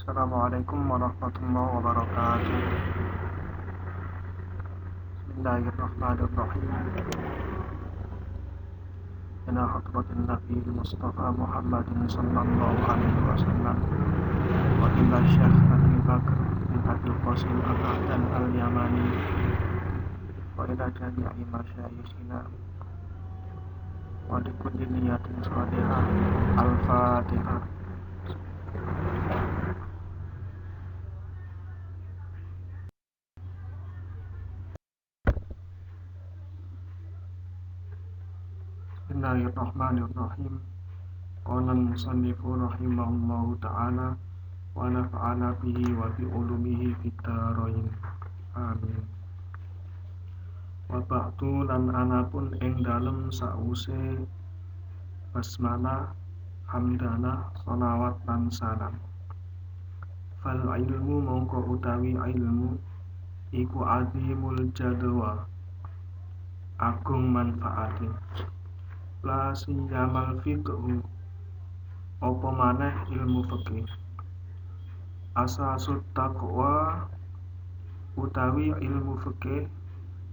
Assalamualaikum warahmatullahi wabarakatuh. Bismillahirrahmanirrahim. Ila hadratin Nabi Mustafa Muhammadin sallallahu alaihi wasallam wa ila Syekh Abi Bakr bin Abil Qasim Al-Ahdan Al-Yamani wa ila jami'i masyayikhina wa likulli niyatin salihah. Al-Fatihah. Bismillahirrahmanirrahim. Qala al-musannifu rahimahullahu ta'ala wa nafa'ana bihi wa bi ulumihi fid dharain. Amin. Wa ba'du lan anapun ing dalem sause basmalah, hamdalah, sholawat lan salam. Fal ilmu mongko utawi ilmu iku azimul jadwa, agung manfaate. La siyamal fiqhu, apa maneh ilmu fikih. Asasut taqwa, utawi ilmu fikih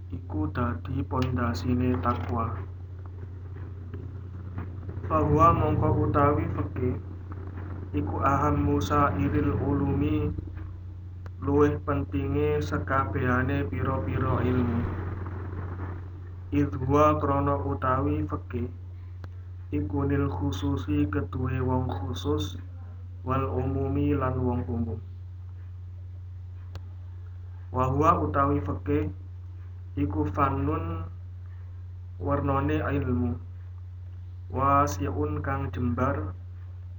iku dadi pondasine takwa. Bahwa mongko utawi fikih iku ahammu sairil ulumi, luwih pentinge sekabehane pira-pira ilmu. Idwa krana utawi fikih iku lil khususi keduwe wong khusus wal umumi lan wong umum. Wahwa utawi fikih iku fannun, warnane ilmu, wasiun kang jembar,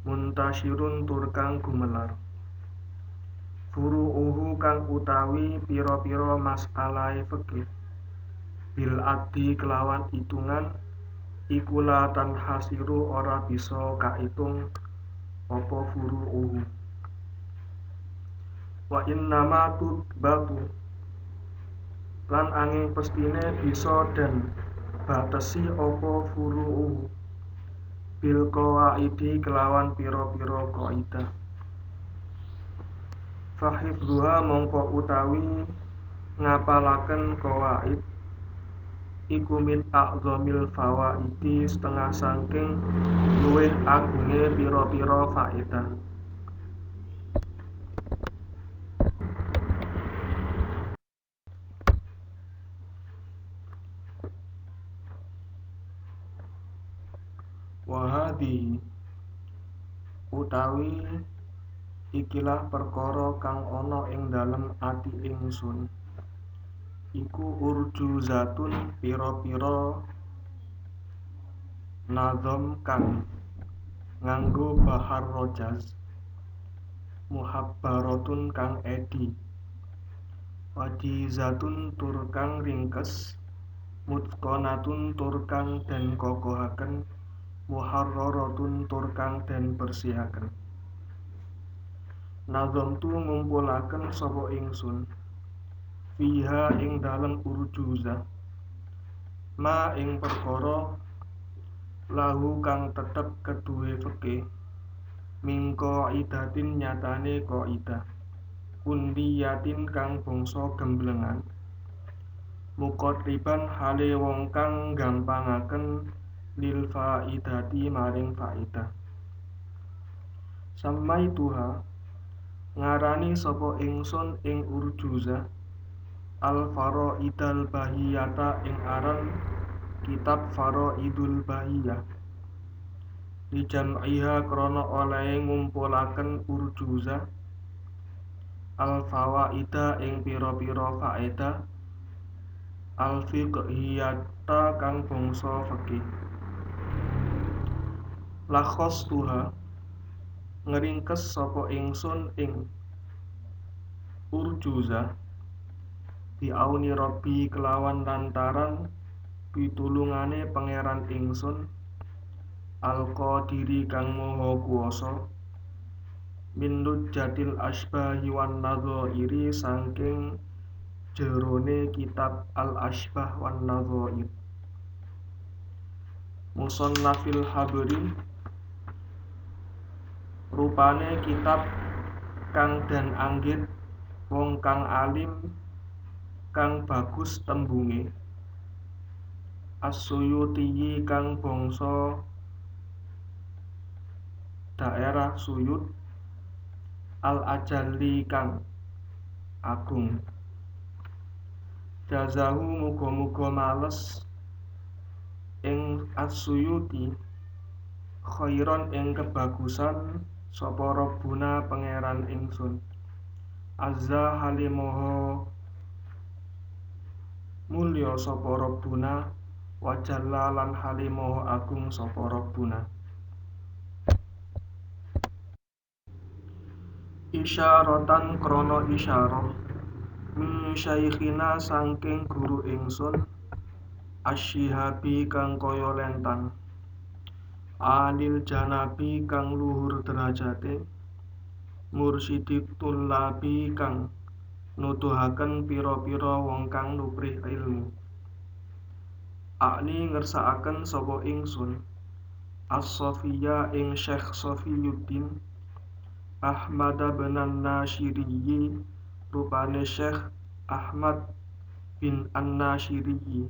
muntasyirun tur kang gumelar. Furu'uhu kang utawi pira-pira masalahe fikih bil addi kelawan itungan iku la tanhasiru ora bisa kaitung apa furu'uhu. Wa innama tutbatu lan angin pestine bisa dan batesi apa furu'uhu bil qawaidi kelawan pira-pira kaidah. Fahifdhuha mongko utawi ngapalaken qawaid iku min a'zamil fawaidi, setengah saking luwih agunge pira-pira faedah. Wahadi utawi ikilah perkara kang ana ing dalem ati ingsun iku urjuzatun, pira-pira nazam kang nganggo bahar rojaz, muhabbaratun kang edi, wajizatun tur kang ringkes, mutqanatun tur kang den kokohaken, muharraratun tur kang den bersihaken. Nazam tu ngumpulaken sapa ingsun fiha ing dalem urjuzah ma ing perkara lahu kang tetep keduwe fikih mingko idatin nyatane kaidah kundiyatin kang bangsa gemblengan muqatriban hale wong kang gampangaken lil faidati maring faidah. Samai tuha ngarani sapa ingsun ing urjuzah al faraidal bahiyata ing aran kitab faraidul bahiyah di jam'iha krana olehe ngumpulaken urjuzah al fawaida ing pira-pira faedah al fiqhiyata kang bangsa fikih. Lakhos tuha ngeringkes sapa ingsun ing urjuzah biauni Rabbi kelawan lantaran pitulungane pangeran ingsun Al-Qadiri kang maha kuwasa min lujjatil asbahi wan nadhairi saking jerone kitab Al-Asbah wan Nadhair. Musannafil Habri rupane kitab kang den anggit wong kang alim kang bagus tembunge. As-Suyuti kang bangsa daerah Suyut, Al-Ajalli kang agung. Jazahu muga-muga males ing As-Suyuti khairon ing kebagusan sapa Rabbuna pangeran ingsun. Azza halimoho mulya sapa Rabbuna wa jalla lan halimoho agung sapa Rabbuna. Isyaratan krana isyarah min syaikhina saking guru ingsun Asy-Syihabi kang kaya lentang Alil janabi kang luhur derajate Mursyidi tullabi kang nuduhaken pira-pira wong kang nuprih ilmu. Akni ngersakaken sapa ingsun As-Sofiyya ing Syekh Sofiyuddin Ahmad bin An-Nasyiri rupane Syekh Ahmad bin An-Nasyiri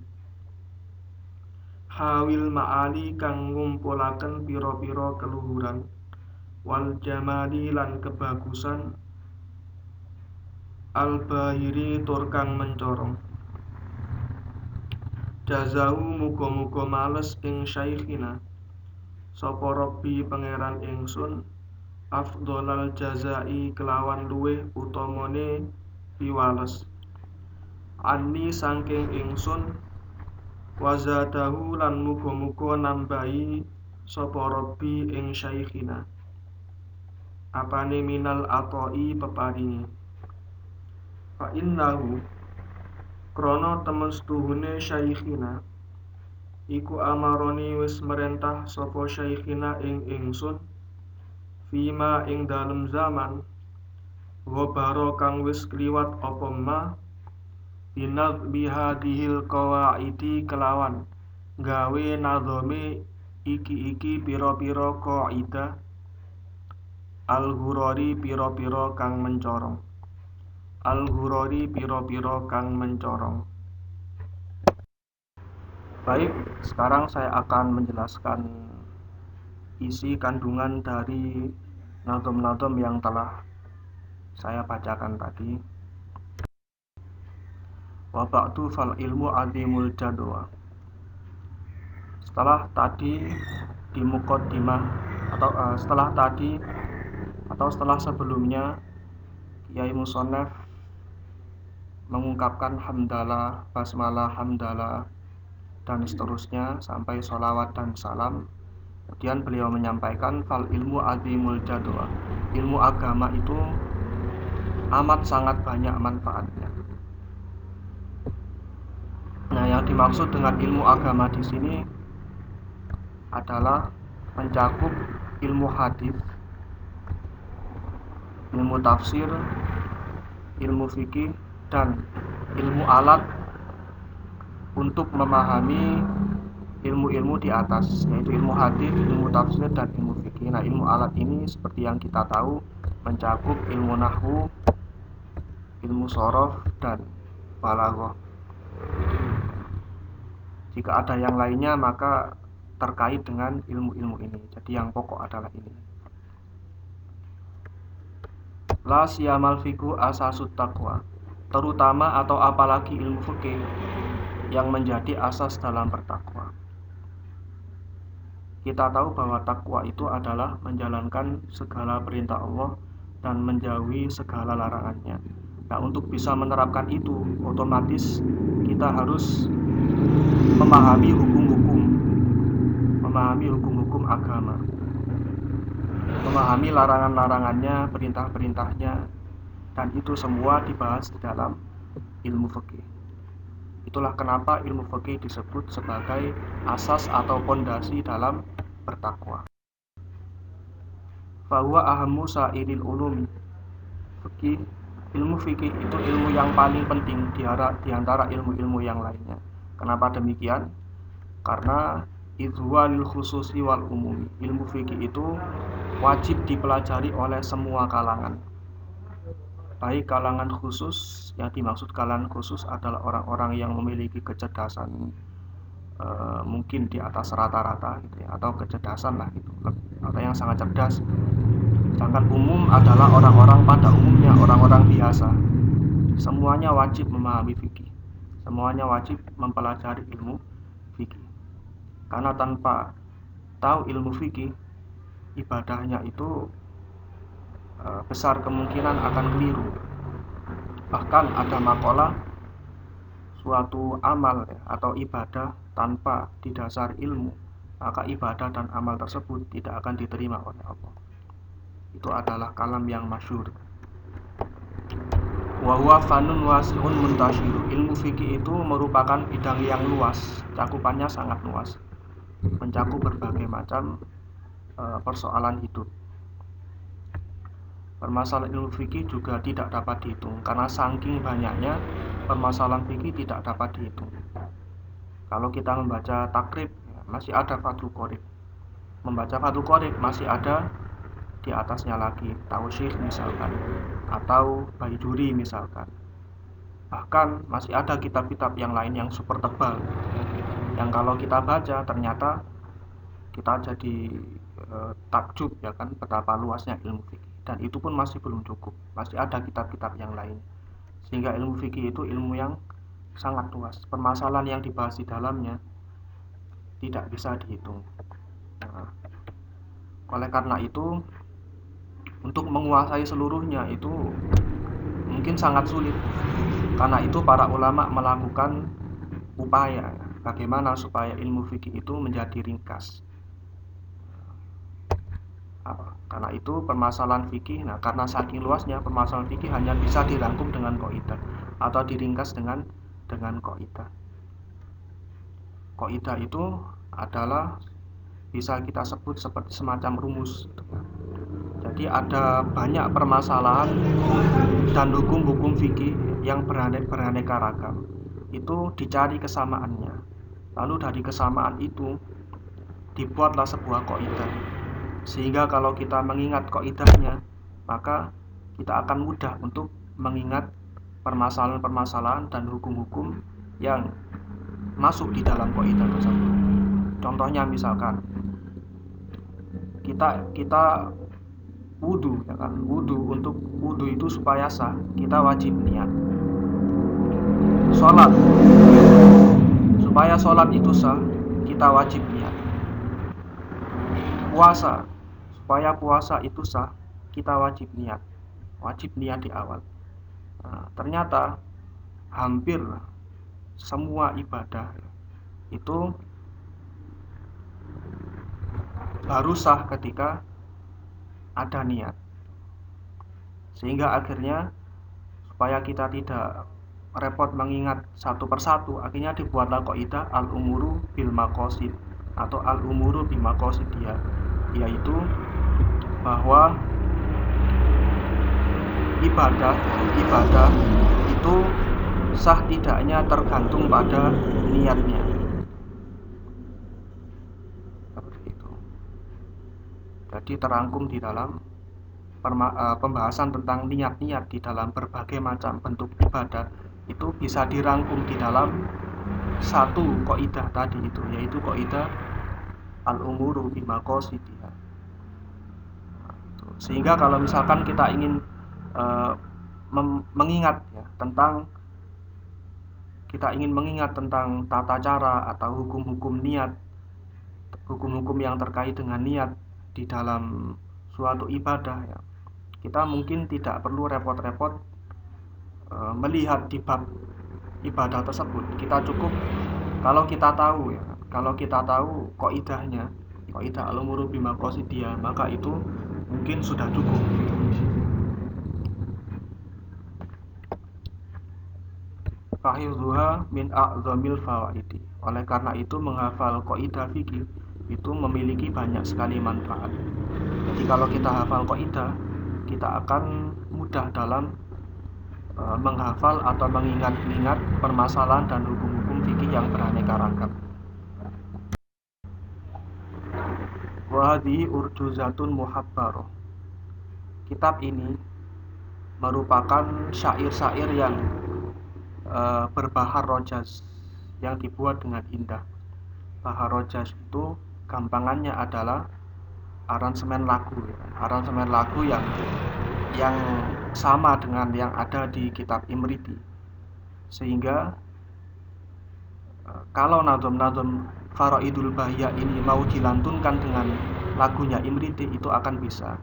Hawil ma'ali kang ngumpulaken pira-pira keluhuran wal jamali lan kebagusan al-bahiri tur kang mencorong. Jazahu muga-muga males ing syaikhina sapa Rabbi pangeran ingsun afdholal jazai kelawan luweh utamane piwales anni saking ingsun wazadahu lan muga-muga nambahi sapa Rabbi ing syaikhina apane minal atoi peparingi. Fa innahu krana temen setuhune syaikhina iku amaroni wis merentah sapa syaikhina ing ingsun fima ing dalem zaman ghabara kang wis kliwat apa ma binad bihadihil qawaidi kelawan gawe nadhome iki pira-pira kaidah al-ghurari pira-pira kang mencorong. Al-ghurari pira-pira kang mencorong. Baik, sekarang saya akan menjelaskan isi kandungan dari nadhom-nadhom yang telah saya bacakan tadi. Wa ba'du fal ilmu azimul jadwa. Setelah tadi di muqaddimah setelah sebelumnya Kiai Musonef mengungkapkan hamdalah, basmalah, hamdalah dan seterusnya sampai sholawat dan salam. Kemudian beliau menyampaikan fal ilmu azimul jadwa. Ilmu agama itu amat sangat banyak manfaatnya. Nah, yang dimaksud dengan ilmu agama di sini adalah mencakup ilmu hadis, ilmu tafsir, ilmu fikih, dan ilmu alat untuk memahami ilmu-ilmu di atas, yaitu ilmu hadis, ilmu tafsir, dan ilmu fikih. Nah, ilmu alat ini seperti yang kita tahu mencakup ilmu nahwu, ilmu shorof, dan balaghah. Jika ada yang lainnya maka terkait dengan ilmu-ilmu ini. Jadi yang pokok adalah ini. La siyamal fiqhu asasut taqwa. Terutama atau apalagi ilmu fikih yang menjadi asas dalam bertakwa. Kita tahu bahwa takwa itu adalah menjalankan segala perintah Allah dan menjauhi segala larangannya. Nah, untuk bisa menerapkan itu, otomatis kita harus memahami hukum-hukum agama, memahami larangan-larangannya, perintah-perintahnya, dan itu semua dibahas di dalam ilmu fikih. Itulah kenapa ilmu fikih disebut sebagai asas atau pondasi dalam bertakwa. Fahuwa ahammu sa'iril ulumi. Ilmu fikih itu ilmu yang paling penting di antara ilmu-ilmu yang lainnya. Kenapa demikian? Karena idhuwa lil khususi wal umumi. Ilmu fikih itu wajib dipelajari oleh semua kalangan, baik kalangan khusus, yang dimaksud kalangan khusus adalah orang-orang yang memiliki kecerdasan mungkin di atas rata-rata gitu ya, atau kecerdasan lah gitu, atau yang sangat cerdas. Sedangkan umum adalah orang-orang pada umumnya, orang-orang biasa. Semuanya wajib memahami fikih, semuanya wajib mempelajari ilmu fikih. Karena tanpa tahu ilmu fikih, ibadahnya itu besar kemungkinan akan keliru. Bahkan ada makalah suatu amal atau ibadah tanpa didasari ilmu, maka ibadah dan amal tersebut tidak akan diterima oleh Allah. Itu adalah kalam yang masyhur. Wa huwa fanun wasi'un muntashir. Ilmu fikih itu merupakan bidang yang luas, cakupannya sangat luas, mencakup berbagai macam persoalan hidup. Permasalahan ilmu fikih juga tidak dapat dihitung, karena saking banyaknya permasalahan fikih tidak dapat dihitung. Kalau kita membaca takrib, masih ada Fathul Qorib. Membaca Fathul Qorib masih ada di atasnya lagi Tausyikh misalkan, atau Baijuri misalkan. Bahkan masih ada kitab-kitab yang lain yang super tebal, yang kalau kita baca ternyata kita jadi takjub ya kan, betapa luasnya ilmu fikih. Dan itu pun masih belum cukup, masih ada kitab-kitab yang lain. Sehingga ilmu fikih itu ilmu yang sangat luas, permasalahan yang dibahas di dalamnya tidak bisa dihitung. Nah, oleh karena itu, untuk menguasai seluruhnya itu mungkin sangat sulit. Karena itu para ulama melakukan upaya bagaimana supaya ilmu fikih itu menjadi ringkas. Karena itu permasalahan fikih, karena saking luasnya permasalahan fikih hanya bisa dirangkum dengan kaidah atau diringkas dengan kaidah. Kaidah itu adalah bisa kita sebut seperti semacam rumus. Jadi ada banyak permasalahan dan hukum-hukum fikih yang beraneka ragam. Itu dicari kesamaannya. Lalu dari kesamaan itu dibuatlah sebuah kaidah. Sehingga kalau kita mengingat kaidahnya, maka kita akan mudah untuk mengingat permasalahan-permasalahan dan hukum-hukum yang masuk di dalam kaidah tersebut. Contohnya misalkan kita wudu ya kan, untuk wudu itu supaya sah kita wajib niat. Sholat, supaya sholat itu sah kita wajib niat. Puasa, supaya puasa itu sah kita wajib niat di awal. Ternyata hampir semua ibadah itu baru sah ketika ada niat. Sehingga akhirnya supaya kita tidak repot mengingat satu persatu, akhirnya dibuatlah kaidah al-umuru bil maqasid atau al-umuru bi maqasidiyah, yaitu bahwa ibadah itu sah tidaknya tergantung pada niatnya. Seperti itu. Jadi terangkum di dalam pembahasan tentang niat-niat di dalam berbagai macam bentuk ibadah itu bisa dirangkum di dalam satu kaidah tadi itu, yaitu kaidah al-umuru bi maqasidiyah. Sehingga kalau misalkan kita ingin mengingat tentang tata cara atau hukum-hukum niat, hukum-hukum yang terkait dengan niat di dalam suatu ibadah ya, kita mungkin tidak perlu repot-repot melihat di bab ibadah tersebut. Kita cukup kalau kita tahu kaidahnya, kaidah al-umuru bi maqasidiyah, maka itu mungkin sudah cukup. Fahidhuha min a'zamil fawaidi. Oleh karena itu menghafal kaidah fikih itu memiliki banyak sekali manfaat. Jadi kalau kita hafal kaidah, kita akan mudah dalam menghafal atau mengingat-ingat permasalahan dan hukum-hukum fikih yang beraneka ragam. Wa hadhihi urjuzatun muhabbarah. Kitab ini merupakan syair-syair yang berbahar rojaz, yang dibuat dengan indah. Bahar rojaz itu gampangannya adalah aransemen lagu, aransemen lagu yang sama dengan yang ada di kitab Imriti, sehingga kalau nazom-nazom Faraidul Bahiyah ini mau dilantunkan dengan lagunya Imriti, itu akan bisa,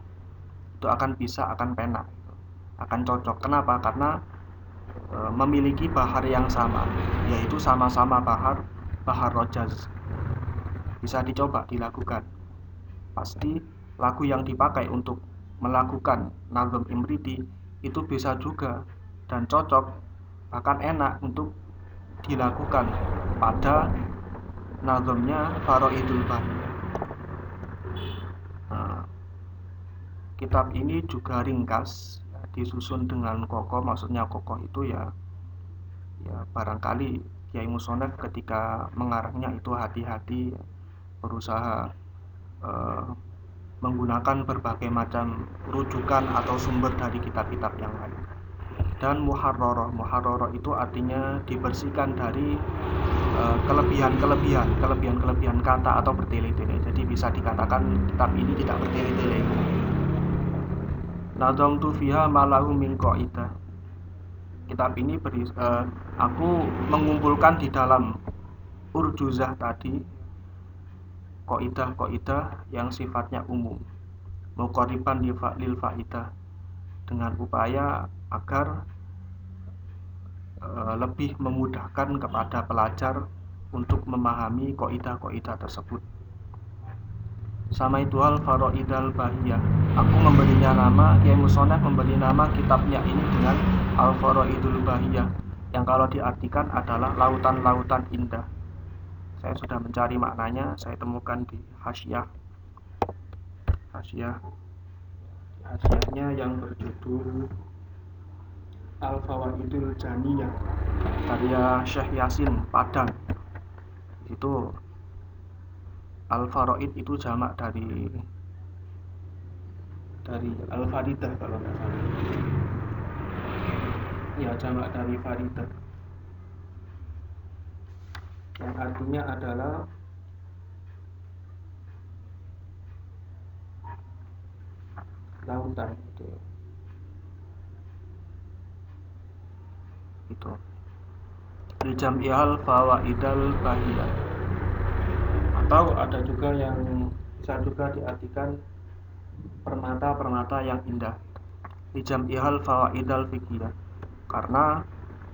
akan penak, akan cocok. Kenapa? Karena memiliki bahar yang sama, yaitu sama-sama bahar rojaz. Bisa dicoba dilakukan. Pasti lagu yang dipakai untuk melakukan nazom Imriti itu bisa juga dan cocok, bahkan enak untuk dilakukan pada nazomnya Faraidul Bahiyah. Kitab ini juga ringkas, disusun dengan kokoh. Maksudnya kokoh itu ya barangkali Kiai Musonef ketika mengarangnya itu hati-hati, berusaha menggunakan berbagai macam rujukan atau sumber dari kitab-kitab yang lain. Dan muharroroh itu artinya dibersihkan dari kelebihan kata atau bertele-tele. Jadi bisa dikatakan kitab ini tidak bertele-tele. Nadhamtu fiha malahu min qaidah. Kitab ini aku mengumpulkan di dalam urjuzah tadi kaidah yang sifatnya umum, muqarriban lil faidah, dengan upaya agar lebih memudahkan kepada pelajar untuk memahami kaidah-kaidah tersebut. Sama itu Al-Faraidul Bahiyah. Aku memberinya nama, Kiai Musonef memberi nama kitabnya ini dengan Al-Faraidul Bahiyah, yang kalau diartikan adalah lautan-lautan indah. Saya sudah mencari maknanya, saya temukan di hasyiahnya yang berjudul Al-Fawaidul Janiyah karya Syekh Yasin Padang. Itu Al-Faraid itu jamak dari Al-Faridah kalau nggak salah. Ya, jamak dari Faridah, yang artinya adalah lautan itu. Di Jam'iyal Fawaidul Bahiyah, atau ada juga yang bisa juga diartikan permata-permata yang indah. Di Jam'iyal Fawaidul Fiqhiyah, karena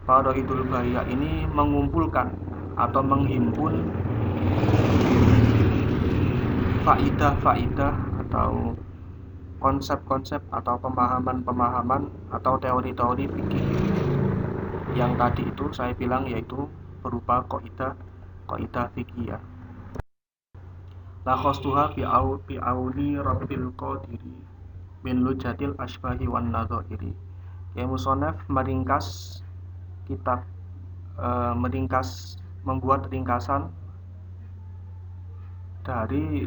Faraidul Bahiyah ini mengumpulkan atau menghimpun faidah-faidah atau konsep-konsep atau pemahaman-pemahaman atau teori-teori fikih yang tadi itu saya bilang, yaitu berupa kaidah fikih. Lakhostuha bi auli rabbil qadiri min lujatil asbahi wan nadhairi. Kiai Musonef meringkas kitab, membuat ringkasan dari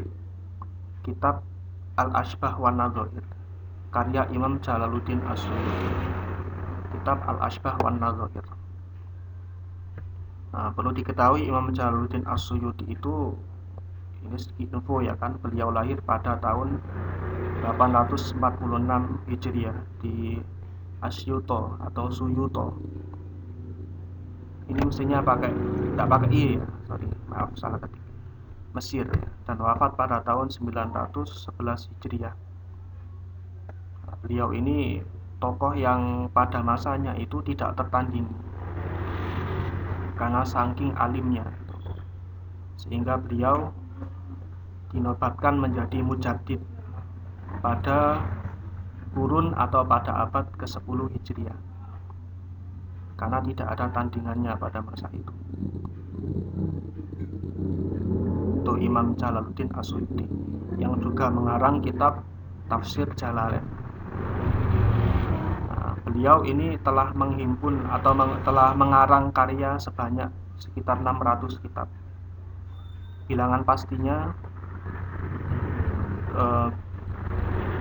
kitab Al-Asbah wan Nadhair karya Imam Jalaluddin As-Suyuti. Kitab Al-Asbah wan Nadhair. Nah, perlu diketahui Imam Jalaluddin As-Suyuti itu, ini sedikit info ya kan, beliau lahir pada tahun 846 Hijriah di Asyuto atau Suyuto. Ini mestinya tidak pakai i ya, sorry, maaf salah ketik. Mesir ya, dan wafat pada tahun 911 Hijriah. Beliau ini tokoh yang pada masanya itu tidak tertandingi karena saking alimnya, sehingga beliau dinobatkan menjadi mujaddid pada kurun atau pada abad ke-10 Hijriah, karena tidak ada tandingannya pada masa itu. Itu Imam Jalaluddin As-Suyuti yang juga mengarang kitab Tafsir Jalalain. Nah, beliau ini telah menghimpun atau telah mengarang karya sebanyak sekitar 600 kitab. Bilangan pastinya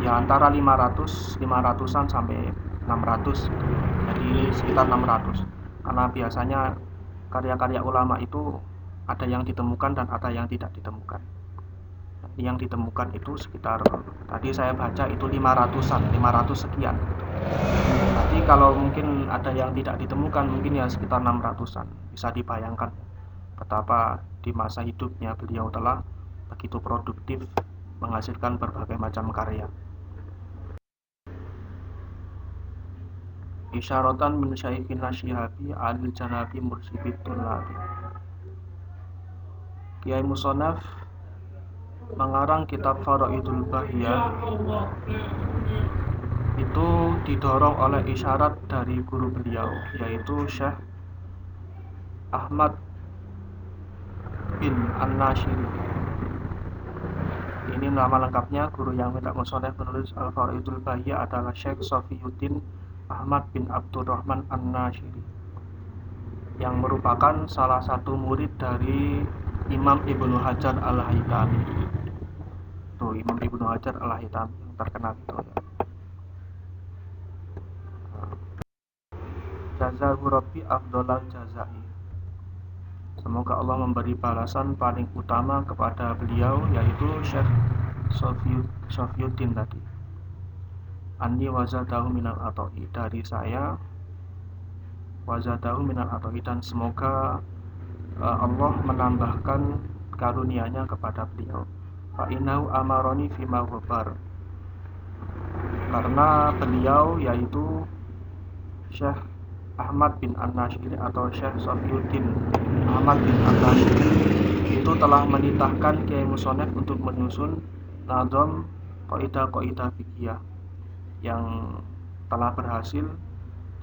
ya antara 500-an sampai 600 gitu. Jadi ini sekitar 600, karena biasanya karya-karya ulama itu ada yang ditemukan dan ada yang tidak ditemukan. Yang ditemukan itu sekitar, tadi saya baca itu 500-an, 500 sekian. Nanti kalau mungkin ada yang tidak ditemukan mungkin ya sekitar 600-an. Bisa dibayangkan betapa di masa hidupnya beliau telah begitu produktif menghasilkan berbagai macam karya. Isyaratan min syaikhina syihabi alil janabi mursyidit tullabi. Kiai Musonaf mengarang kitab Faraidul Bahiyah itu didorong oleh isyarat dari guru beliau, yaitu Syekh Ahmad bin An-Nasyiri. Ini nama lengkapnya. Guru yang minta Musonaf menulis Al-Faraidul Bahiyah adalah Syekh Sofiyuddin Ahmad bin Abdurrahman An-Nasyiri, yang merupakan salah satu murid dari Imam Ibnu Hajar Al-Haytami. Tuh, Imam Ibnu Hajar Al-Haytami yang terkenal itu ya. Jazahu Rabbi afdolal jazai. Semoga Allah memberi balasan paling utama kepada beliau, yaitu Syekh Sofiyuddin tadi. Anni wazadahu minal atoi, dari saya, wazadahu minal atoi, dan semoga Allah menambahkan karunia-Nya kepada beliau. Fa'innahu amaroni fima ghabar, karena beliau yaitu Syekh Ahmad bin An-Nasyiri atau Syekh Sofiyuddin Ahmad bin An-Nasyiri itu telah menitahkan Kiai Musonef untuk menyusun nazam kaidah-kaidah fikih yang telah berhasil,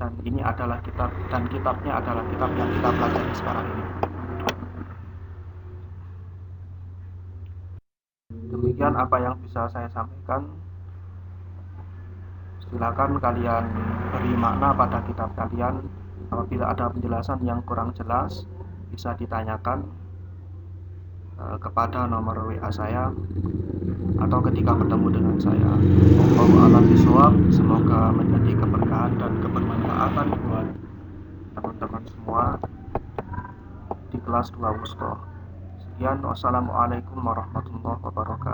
dan ini adalah kitab, dan kitabnya adalah kitab yang kita pelajari sekarang ini. Demikian apa yang bisa saya sampaikan. Silakan kalian beri makna pada kitab kalian. Apabila ada penjelasan yang kurang jelas, bisa ditanyakan kepada nomor WA saya atau ketika bertemu dengan saya. Wallahu a'lam bishawab. Semoga menjadi keberkahan dan kebermanfaatan buat teman-teman semua di kelas 2 Wusto. Sekian, wassalamualaikum warahmatullahi wabarakatuh.